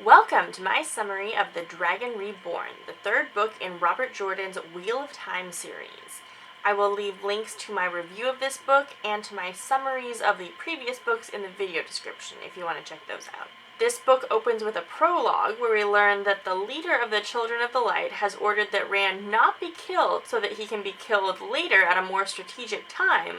Welcome to my summary of The Dragon Reborn, the third book in Robert Jordan's Wheel of Time series. I will leave links to my review of this book and to my summaries of the previous books in the video description if you want to check those out. This book opens with a prologue where we learn that the leader of the Children of the Light has ordered that Rand not be killed so that he can be killed later at a more strategic time.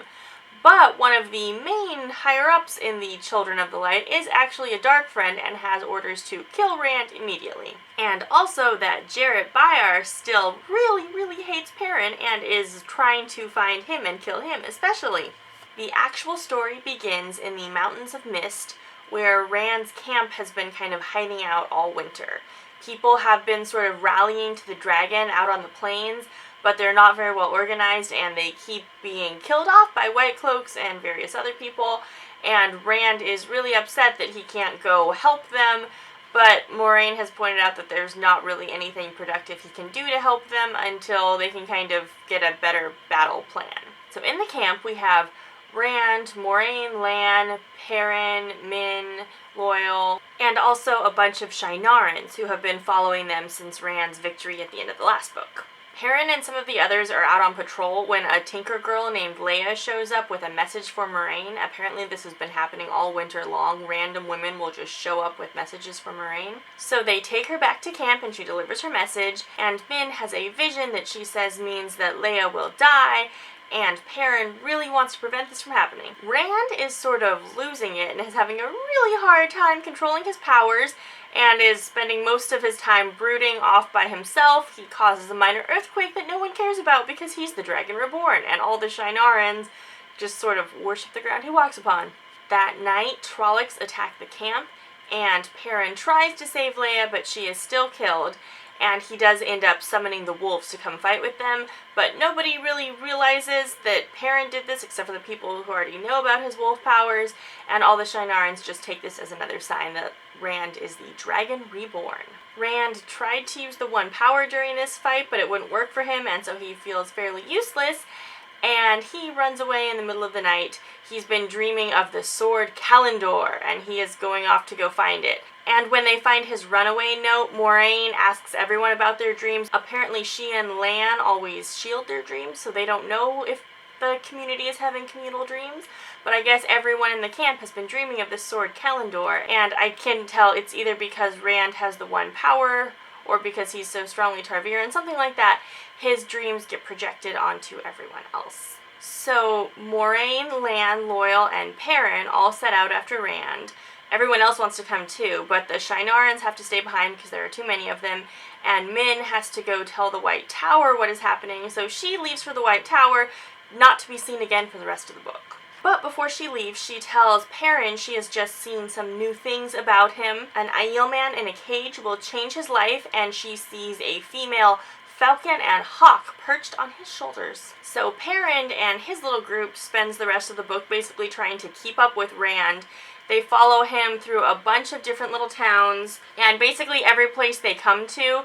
But one of the main higher-ups in the Children of the Light is actually a dark friend and has orders to kill Rand immediately. And also that Jarrett Byar still really hates Perrin and is trying to find him and kill him especially. The actual story begins in the Mountains of Mist, where Rand's camp has been kind of hiding out all winter. People have been sort of rallying to the dragon out on the plains, but they're not very well organized and they keep being killed off by White Cloaks and various other people, and Rand is really upset that he can't go help them, but Moiraine has pointed out that there's not really anything productive he can do to help them until they can kind of get a better battle plan. So in the camp we have Rand, Moiraine, Lan, Perrin, Min, Loial, and also a bunch of Shienarans who have been following them since Rand's victory at the end of the last book. Perrin and some of the others are out on patrol when a tinker girl named Leia shows up with a message for Moiraine. Apparently this has been happening all winter long. Random women will just show up with messages for Moiraine. So they take her back to camp and she delivers her message, and Min has a vision that she says means that Leia will die, and Perrin really wants to prevent this from happening. Rand is sort of losing it and is having a really hard time controlling his powers and is spending most of his time brooding off by himself. He causes a minor earthquake that no one cares about because he's the Dragon Reborn, and all the Shienarans just sort of worship the ground he walks upon. That night, Trollocs attack the camp, and Perrin tries to save Leia, but she is still killed, and he does end up summoning the wolves to come fight with them, but nobody really realizes that Perrin did this except for the people who already know about his wolf powers, and all the Shienarans just take this as another sign that Rand is the Dragon Reborn. Rand tried to use the one power during this fight, but it wouldn't work for him, and so he feels fairly useless, and he runs away in the middle of the night. He's been dreaming of the sword Kalendor, and he is going off to go find it. And when they find his runaway note, Moiraine asks everyone about their dreams. Apparently she and Lan always shield their dreams, so they don't know if the community is having communal dreams. But I guess everyone in the camp has been dreaming of this sword Kalendor, and I can tell it's either because Rand has the one power, or because he's so strongly Targaryen, something like that. His dreams get projected onto everyone else. So Moiraine, Lan, Loial, and Perrin all set out after Rand. Everyone else wants to come too, but the Shienarans have to stay behind because there are too many of them, and Min has to go tell the White Tower what is happening, so she leaves for the White Tower, not to be seen again for the rest of the book. But before she leaves, she tells Perrin she has just seen some new things about him. An Aiel man in a cage will change his life, and she sees a female falcon and hawk perched on his shoulders. So Perrin and his little group spends the rest of the book basically trying to keep up with Rand. They follow him through a bunch of different little towns, and basically every place they come to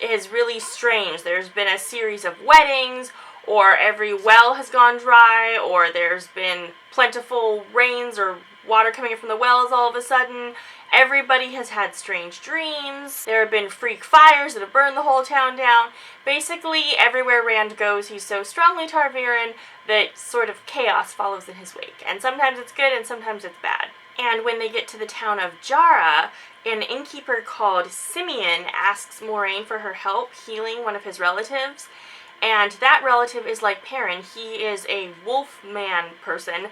is really strange. There's been a series of weddings, or every well has gone dry, or there's been plentiful rains or water coming from the wells all of a sudden. Everybody has had strange dreams. There have been freak fires that have burned the whole town down. Basically, everywhere Rand goes, he's so strongly Targaryen that sort of chaos follows in his wake. And sometimes it's good and sometimes it's bad. And when they get to the town of Jara, an innkeeper called Simeon asks Moiraine for her help healing one of his relatives. And that relative is like Perrin. He is a wolf man person,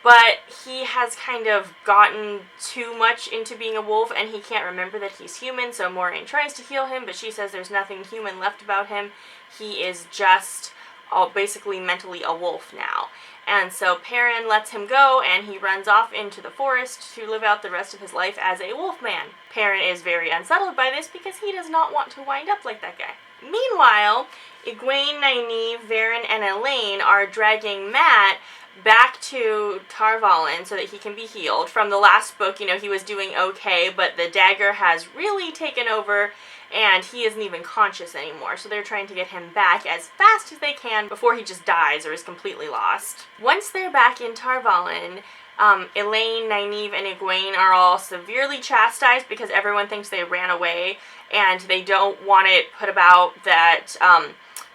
but he has kind of gotten too much into being a wolf and he can't remember that he's human, so Moiraine tries to heal him, but she says there's nothing human left about him. He is just basically mentally a wolf now. And so Perrin lets him go, and he runs off into the forest to live out the rest of his life as a wolf man. Perrin is very unsettled by this because he does not want to wind up like that guy. Meanwhile, Egwene, Nynaeve, Varen, and Elaine are dragging Mat back to Tar Valon so that he can be healed. From the last book, you know, he was doing okay, but the dagger has really taken over and he isn't even conscious anymore, so they're trying to get him back as fast as they can before he just dies or is completely lost. Once they're back in Tar Valon, Elaine, Nynaeve, and Egwene are all severely chastised because everyone thinks they ran away, and they don't want it put about that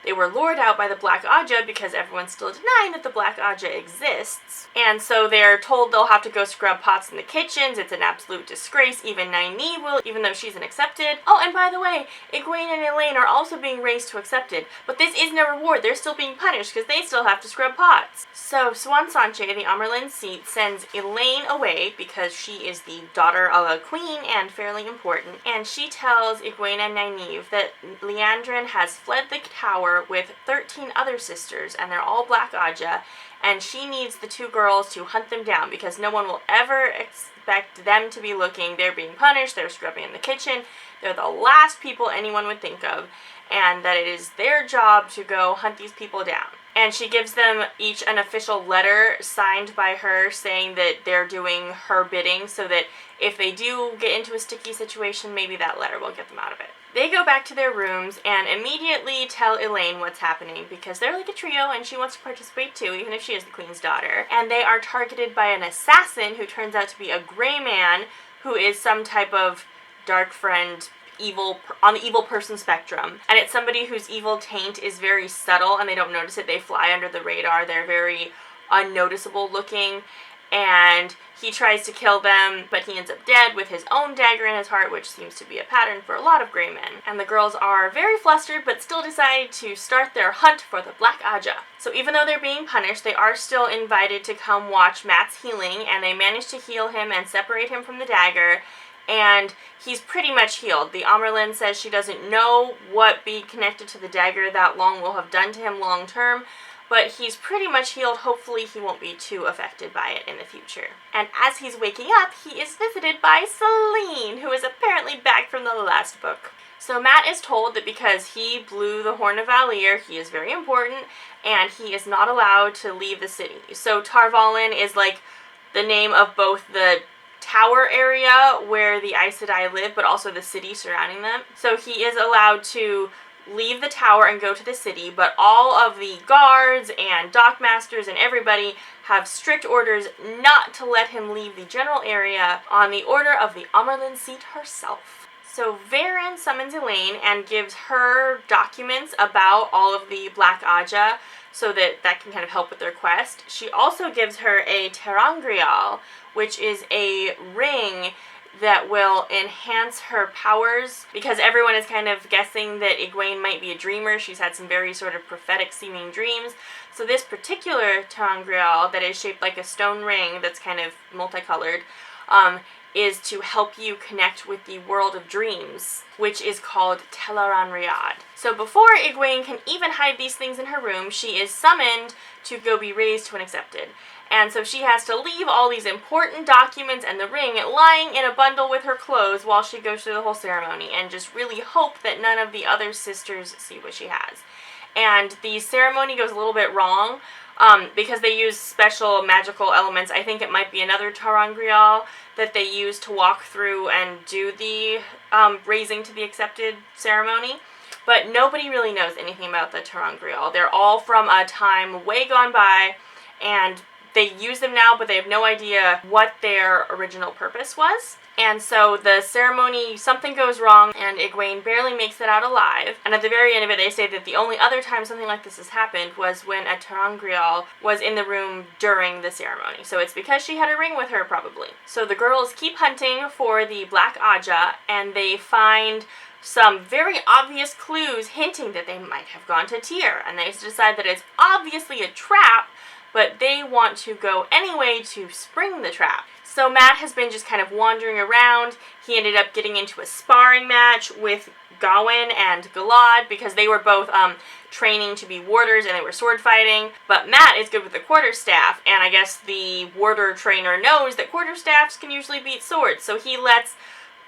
they were lured out by the Black Aja because everyone's still denying that the Black Aja exists. And so they're told they'll have to go scrub pots in the kitchens. It's an absolute disgrace. Even Nynaeve will, even though she's an accepted. Oh, and by the way, Egwene and Elaine are also being raised to accepted. But this isn't a reward. They're still being punished because they still have to scrub pots. So Swan Sanche, the Amerlin seat, sends Elaine away because she is the daughter of a queen and fairly important. And she tells Egwene and Nynaeve that Leandra has fled the tower with 13 other sisters, and they're all Black Aja, and she needs the two girls to hunt them down because no one will ever expect them to be looking. They're being punished, they're scrubbing in the kitchen, they're the last people anyone would think of, and that it is their job to go hunt these people down. And she gives them each an official letter signed by her saying that they're doing her bidding, so that if they do get into a sticky situation, maybe that letter will get them out of it. They go back to their rooms and immediately tell Elaine what's happening because they're like a trio and she wants to participate too, even if she is the queen's daughter. And they are targeted by an assassin who turns out to be a gray man who is some type of dark friend, evil, on the evil person spectrum. And it's somebody whose evil taint is very subtle and they don't notice it. They fly under the radar. They're very unnoticeable looking. And he tries to kill them, but he ends up dead with his own dagger in his heart, which seems to be a pattern for a lot of gray men. And the girls are very flustered, but still decide to start their hunt for the Black Aja. So even though they're being punished, they are still invited to come watch Mat's healing, and they manage to heal him and separate him from the dagger, and he's pretty much healed. The Amerlin says she doesn't know what being connected to the dagger that long will have done to him long term, but he's pretty much healed. Hopefully he won't be too affected by it in the future. And as he's waking up, he is visited by Selene, who is apparently back from the last book. So Mat is told that because he blew the Horn of Valir, he is very important, and he is not allowed to leave the city. So Tar Valon is like the name of both the tower area where the Aes Sedai live, but also the city surrounding them. So he is allowed to leave the tower and go to the city, but all of the guards and dockmasters and everybody have strict orders not to let him leave the general area on the order of the Amerlin seat herself. So Varen summons Elaine and gives her documents about all of the Black Aja so that can kind of help with their quest. She also gives her a ter'angreal, which is a ring that will enhance her powers, because everyone is kind of guessing that Egwene might be a dreamer. She's had some very sort of prophetic seeming dreams. So this particular ter'angreal that is shaped like a stone ring that's kind of multicolored is to help you connect with the world of dreams, which is called Teleran Riyadh. So before Egwene can even hide these things in her room, she is summoned to go be raised to an accepted. And so she has to leave all these important documents and the ring lying in a bundle with her clothes while she goes through the whole ceremony, and just really hope that none of the other sisters see what she has. And the ceremony goes a little bit wrong because they use special magical elements. I think it might be another ter'angreal that they use to walk through and do the raising to the accepted ceremony. But nobody really knows anything about the ter'angreal. They're all from a time way gone by, and they use them now, but they have no idea what their original purpose was. And so the ceremony, something goes wrong, and Egwene barely makes it out alive. And at the very end of it, they say that the only other time something like this has happened was when a ter'angreal was in the room during the ceremony. So it's because she had a ring with her, probably. So the girls keep hunting for the Black Aja, and they find some very obvious clues hinting that they might have gone to Tyr. And they decide that it's obviously a trap, but they want to go anyway to spring the trap. So Mat has been just kind of wandering around. He ended up getting into a sparring match with Gawain and Galad because they were both training to be warders and they were sword fighting. But Mat is good with the quarterstaff, and I guess the warder trainer knows that quarterstaffs can usually beat swords. So he lets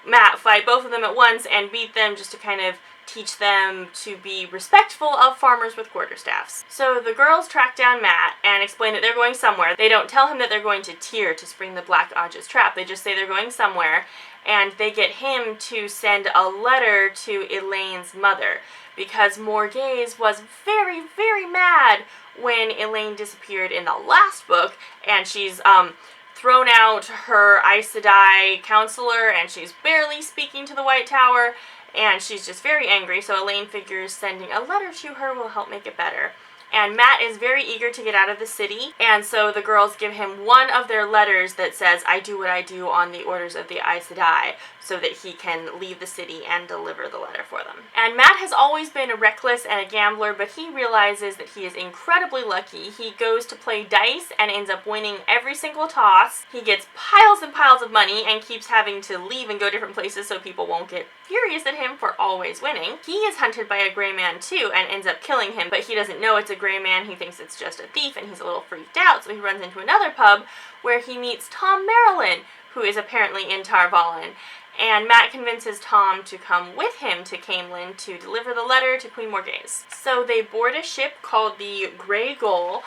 Mat fight both of them at once and beat them just to kind of teach them to be respectful of farmers with quarterstaffs. So the girls track down Mat and explain that they're going somewhere. They don't tell him that they're going to Tyr to spring the Black Aja's trap. They just say they're going somewhere, and they get him to send a letter to Elaine's mother, because Morghese was very, very mad when Elaine disappeared in the last book, and she's thrown out her Aes Sedai counselor, and she's barely speaking to the White Tower, and she's just very angry, so Elaine figures sending a letter to her will help make it better. And Matt is very eager to get out of the city, and so the girls give him one of their letters that says, "I do what I do on the orders of the Aes Sedai," so that he can leave the city and deliver the letter for them. And Matt has always been a reckless and a gambler, but he realizes that he is incredibly lucky. He goes to play dice and ends up winning every single toss. He gets piles and piles of money and keeps having to leave and go different places so people won't get furious at him for always winning. He is hunted by a gray man too and ends up killing him, but he doesn't know it's a gray man. He thinks it's just a thief, and he's a little freaked out, so he runs into another pub where he meets Tom Marilyn, who is apparently in Tar Valon. And Matt convinces Tom to come with him to Camelin to deliver the letter to Queen Morghese. So they board a ship called the Grey Gull,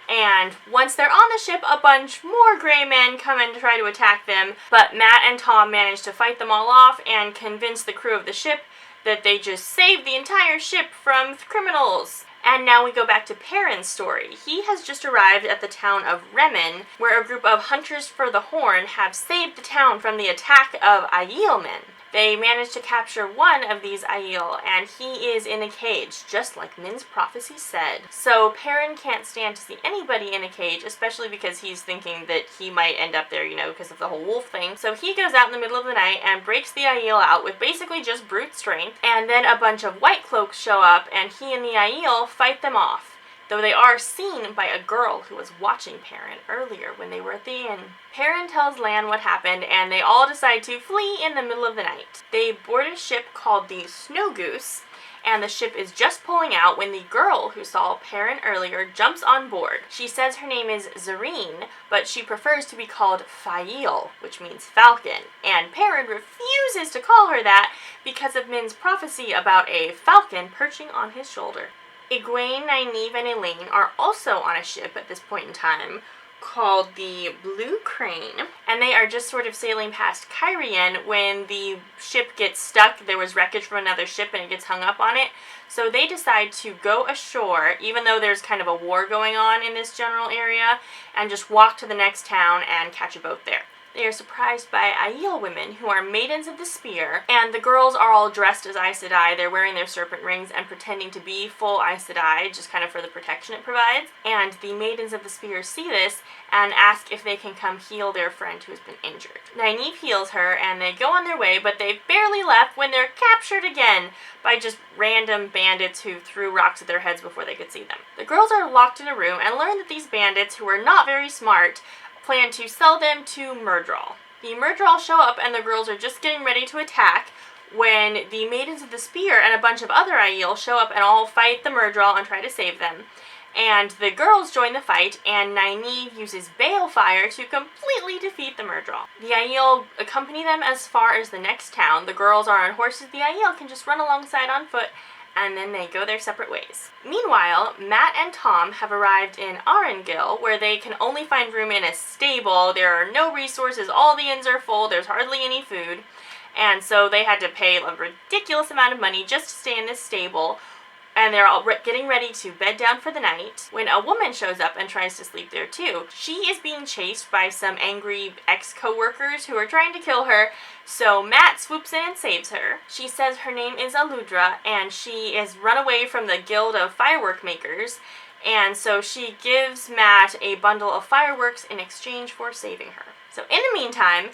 and once they're on the ship, a bunch more gray men come in to try to attack them, but Matt and Tom manage to fight them all off and convince the crew of the ship that they just saved the entire ship from criminals. And now we go back to Perrin's story. He has just arrived at the town of Remen, where a group of hunters for the Horn have saved the town from the attack of Aiel men. They managed to capture one of these Aiel, and he is in a cage, just like Min's prophecy said. So Perrin can't stand to see anybody in a cage, especially because he's thinking that he might end up there, because of the whole wolf thing. So he goes out in the middle of the night and breaks the Aiel out with basically just brute strength, and then a bunch of white cloaks show up, and he and the Aiel fight them off, though they are seen by a girl who was watching Perrin earlier when they were at the inn. Perrin tells Lan what happened, and they all decide to flee in the middle of the night. They board a ship called the Snow Goose, and the ship is just pulling out when the girl who saw Perrin earlier jumps on board. She says her name is Zarine, but she prefers to be called Fael, which means falcon, and Perrin refuses to call her that because of Min's prophecy about a falcon perching on his shoulder. Egwene, Nynaeve, and Elaine are also on a ship at this point in time called the Blue Crane, and they are just sort of sailing past Cairhien when the ship gets stuck. There was wreckage from another ship and it gets hung up on it, so they decide to go ashore, even though there's kind of a war going on in this general area, and just walk to the next town and catch a boat there. They are surprised by Aiel women, who are maidens of the spear, and the girls are all dressed as Aes Sedai. They're wearing their serpent rings and pretending to be full Aes Sedai, just kind of for the protection it provides. And the maidens of the spear see this and ask if they can come heal their friend who's been injured. Nynaeve heals her, and they go on their way, but they've barely left when they're captured again by just random bandits who threw rocks at their heads before they could see them. The girls are locked in a room and learn that these bandits, who are not very smart, plan to sell them to Myrddraal. The Myrddraal show up, and the girls are just getting ready to attack when the Maidens of the Spear and a bunch of other Aiel show up and all fight the Myrddraal and try to save them. And the girls join the fight, and Nynaeve uses balefire to completely defeat the Myrddraal. The Aiel accompany them as far as the next town. The girls are on horses. The Aiel can just run alongside on foot, and then they go their separate ways. Meanwhile, Matt and Tom have arrived in Arengil, where they can only find room in a stable. There are no resources, all the inns are full, there's hardly any food, and so they had to pay a ridiculous amount of money just to stay in this stable, and they're all getting ready to bed down for the night when a woman shows up and tries to sleep there too. She is being chased by some angry ex-co-workers who are trying to kill her, so Matt swoops in and saves her. She says her name is Aludra, and she is run away from the Guild of Firework Makers, and so she gives Matt a bundle of fireworks in exchange for saving her. So in the meantime,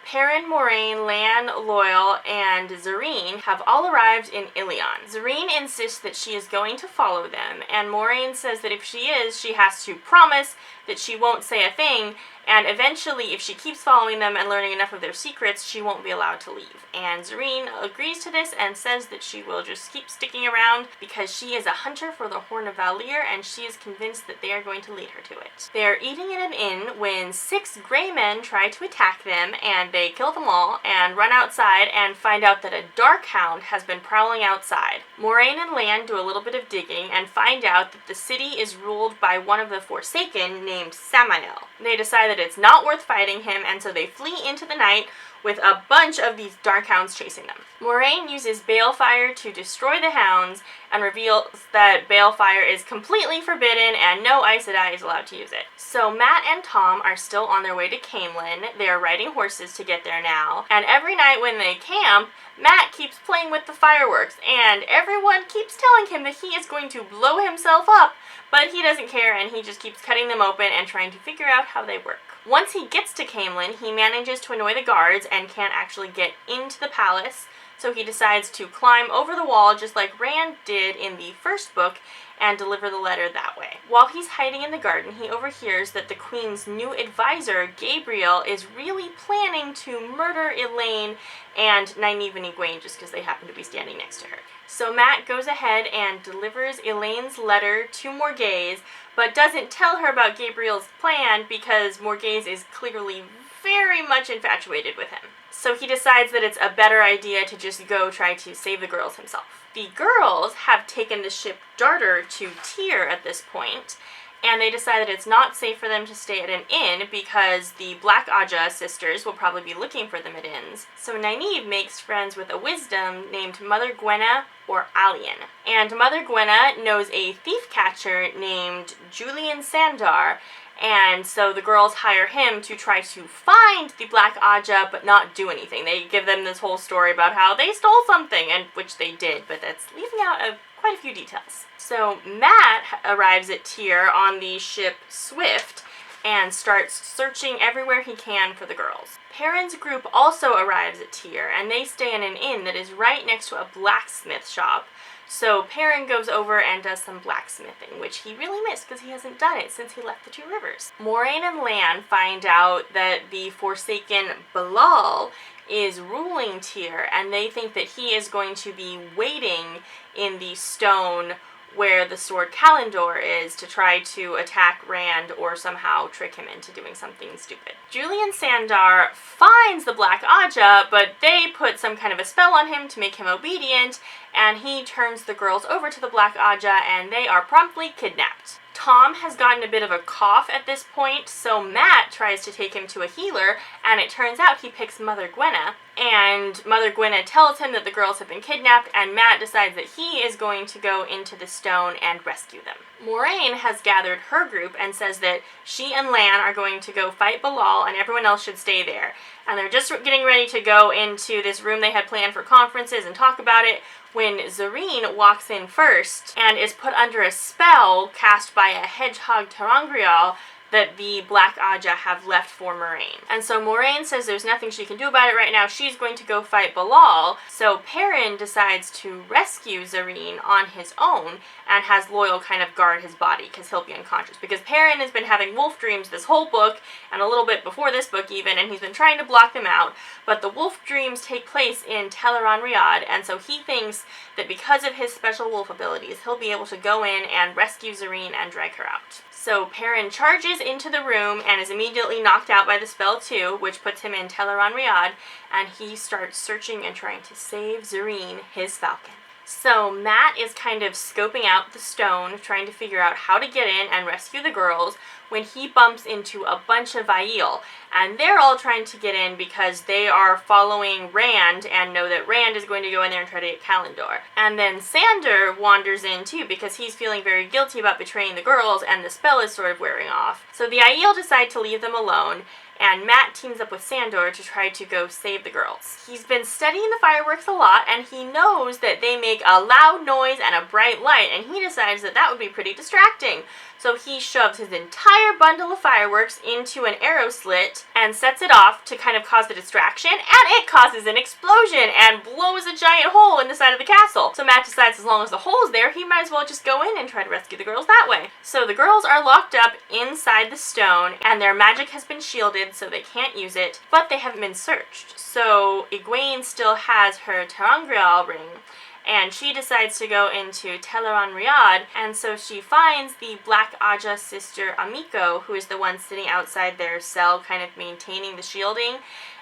Perrin, Moiraine, Lan, Loial, and Zarine have all arrived in Ilion. Zarine insists that she is going to follow them, and Moiraine says that if she is, she has to promise that she won't say a thing, and eventually, if she keeps following them and learning enough of their secrets, she won't be allowed to leave. And Zarine agrees to this and says that she will just keep sticking around because she is a hunter for the Horn of Valir, and she is convinced that they are going to lead her to it. They are eating in an inn when 6 gray men try to attack them, and they kill them all and run outside and find out that a dark hound has been prowling outside. Moiraine and Lan do a little bit of digging and find out that the city is ruled by one of the Forsaken named Samael. They decide that it's not worth fighting him, and so they flee into the night with a bunch of these dark hounds chasing them. Moiraine uses balefire to destroy the hounds and reveals that balefire is completely forbidden and no Aes Sedai is allowed to use it. So Mat and Tom are still on their way to Caemlyn. They are riding horses to get there now, and every night when they camp, Mat keeps playing with the fireworks, and everyone keeps telling him that he is going to blow himself up, but he doesn't care and he just keeps cutting them open and trying to figure out how they work. Once he gets to Caemlyn, he manages to annoy the guards and can't actually get into the palace, so he decides to climb over the wall just like Rand did in the first book and deliver the letter that way. While he's hiding in the garden, he overhears that the Queen's new advisor, Gabriel, is really planning to murder Elaine and Nynaeve and Egwene just because they happen to be standing next to her. So Mat goes ahead and delivers Elaine's letter to Morghese, but doesn't tell her about Gabriel's plan because Morghese is clearly very much infatuated with him. So he decides that it's a better idea to just go try to save the girls himself. The girls have taken the ship Darter to Tyr at this point, and they decide that it's not safe for them to stay at an inn because the Black Aja sisters will probably be looking for them at inns. So Nynaeve makes friends with a wisdom named Mother Gwenna or Alien. And Mother Gwenna knows a thief catcher named Julian Sandor, and so the girls hire him to try to find the Black Aja but not do anything. They give them this whole story about how they stole something, and which they did, but that's leaving out quite a few details. So Mat arrives at Tyr on the ship Swift and starts searching everywhere he can for the girls. Perrin's group also arrives at Tyr, and they stay in an inn that is right next to a blacksmith shop. So Perrin goes over and does some blacksmithing, which he really missed because he hasn't done it since he left the Two Rivers. Moiraine and Lan find out that the Forsaken Balal is ruling Tyr, and they think that he is going to be waiting in the stone where the sword Kalendor is to try to attack Rand or somehow trick him into doing something stupid. Julian Sandor finds the Black Aja, but they put some kind of a spell on him to make him obedient, and he turns the girls over to the Black Aja, and they are promptly kidnapped. Tom has gotten a bit of a cough at this point, so Mat tries to take him to a healer, and it turns out he picks Mother Gwenna, and Mother Gwenna tells him that the girls have been kidnapped, and Mat decides that he is going to go into the stone and rescue them. Moiraine has gathered her group and says that she and Lan are going to go fight Balal, and everyone else should stay there. And they're just getting ready to go into this room they had planned for conferences and talk about it when Zarine walks in first and is put under a spell cast by a hedgehog ter'angreal that the Black Aja have left for Moiraine. And so Moiraine says there's nothing she can do about it right now. She's going to go fight Balal. So Perrin decides to rescue Zarine on his own and has Loyal kind of guard his body because he'll be unconscious. Because Perrin has been having wolf dreams this whole book and a little bit before this book even, and he's been trying to block them out. But the wolf dreams take place in Teleron-Riyadh, and so he thinks that because of his special wolf abilities, he'll be able to go in and rescue Zarine and drag her out. So Perrin charges into the room and is immediately knocked out by the spell too, which puts him in Teleron-Riyadh, and he starts searching and trying to save Zarine, his falcon. So Mat is kind of scoping out the stone, trying to figure out how to get in and rescue the girls, when he bumps into a bunch of Aiel, and they're all trying to get in because they are following Rand and know that Rand is going to go in there and try to get Kalendor. And then Sandor wanders in too because he's feeling very guilty about betraying the girls and the spell is sort of wearing off. So the Aiel decide to leave them alone, and Mat teams up with Sandor to try to go save the girls. He's been studying the fireworks a lot, and he knows that they make a loud noise and a bright light, and he decides that that would be pretty distracting. So he shoves his entire bundle of fireworks into an arrow slit and sets it off to kind of cause the distraction, and it causes an explosion and blows a giant hole in the side of the castle. So Mat decides as long as the hole's there, he might as well just go in and try to rescue the girls that way. So the girls are locked up inside the stone, and their magic has been shielded so they can't use it, but they haven't been searched. So Egwene still has her ter'angreal ring, and she decides to go into Teleron-Riyadh, and so she finds the Black Aja sister Amiko, who is the one sitting outside their cell kind of maintaining the shielding,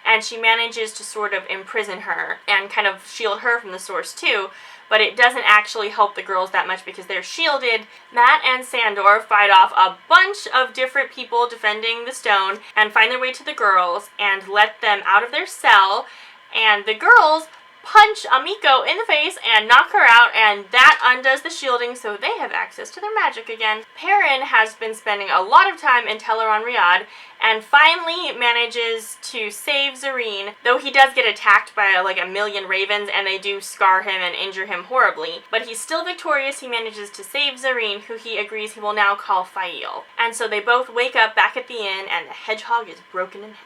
and she manages to sort of imprison her and kind of shield her from the Source too, but it doesn't actually help the girls that much because they're shielded. Matt and Sandor fight off a bunch of different people defending the stone and find their way to the girls and let them out of their cell, and the girls punch Amiko in the face and knock her out, and that undoes the shielding so they have access to their magic again. Perrin has been spending a lot of time in Tel'aran'rhiod and finally manages to save Zarine, though he does get attacked by like a million ravens and they do scar him and injure him horribly. But he's still victorious. He manages to save Zarine, who he agrees he will now call Fael. And so they both wake up back at the inn and the hedgehog is broken in half.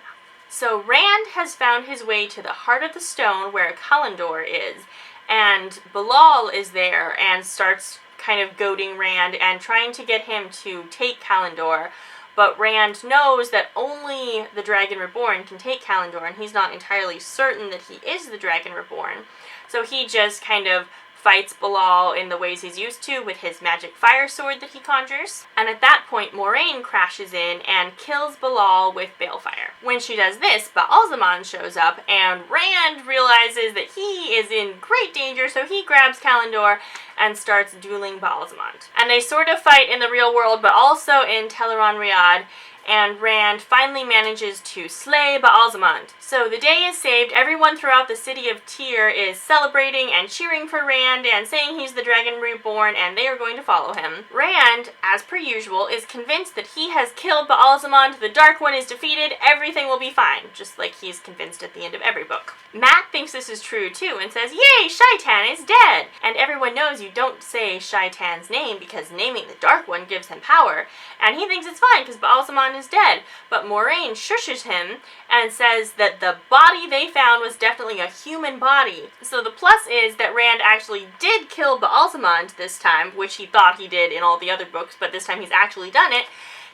So Rand has found his way to the heart of the stone where Kalendor is, and Bilal is there and starts kind of goading Rand and trying to get him to take Kalendor, but Rand knows that only the Dragon Reborn can take Kalendor, and he's not entirely certain that he is the Dragon Reborn, so he just kind of fights Bilal in the ways he's used to with his magic fire sword that he conjures. And at that point, Moraine crashes in and kills Bilal with balefire. When she does this, Ba'alzamon shows up, and Rand realizes that he is in great danger, so he grabs Kalendor and starts dueling Ba'alzamon. And they sort of fight in the real world, but also in Tel'aran'rhiod, and Rand finally manages to slay Ba'alzamon. So the day is saved. Everyone throughout the city of Tyr is celebrating and cheering for Rand and saying he's the Dragon Reborn and they are going to follow him. Rand, as per usual, is convinced that he has killed Ba'alzamon, the Dark One is defeated, everything will be fine, just like he's convinced at the end of every book. Matt thinks this is true too and says, "Yay, Shaitan is dead!" And everyone knows you don't say Shaitan's name because naming the Dark One gives him power, and he thinks it's fine because Ba'alzamon is dead. But Moraine shushes him and says that the body they found was definitely a human body. So the plus is that Rand actually did kill Ba'alzamon this time, which he thought he did in all the other books, but this time he's actually done it.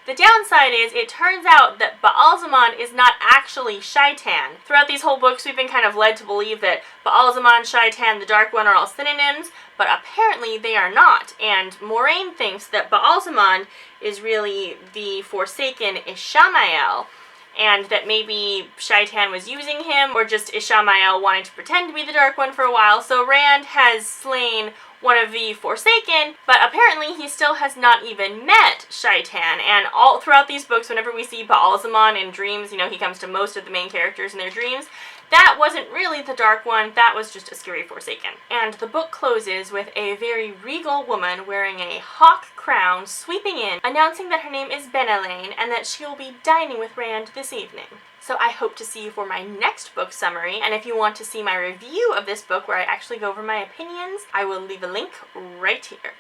The downside is, it turns out that Ba'alzamon is not actually Shaitan. Throughout these whole books, we've been kind of led to believe that Ba'alzamon, Shaitan, the Dark One are all synonyms, but apparently they are not. And Moraine thinks that Ba'alzamon is really the Forsaken Ishamael, and that maybe Shaitan was using him, or just Ishamael wanted to pretend to be the Dark One for a while. So Rand has slain one of the Forsaken, but apparently he still has not even met Shaitan, and all throughout these books, whenever we see Ba'alzamon in dreams, you know, he comes to most of the main characters in their dreams, that wasn't really the Dark One, that was just a scary Forsaken. And the book closes with a very regal woman wearing a hawk crown sweeping in, announcing that her name is Benelaine, and that she will be dining with Rand this evening. So I hope to see you for my next book summary, and if you want to see my review of this book where I actually go over my opinions, I will leave a link right here.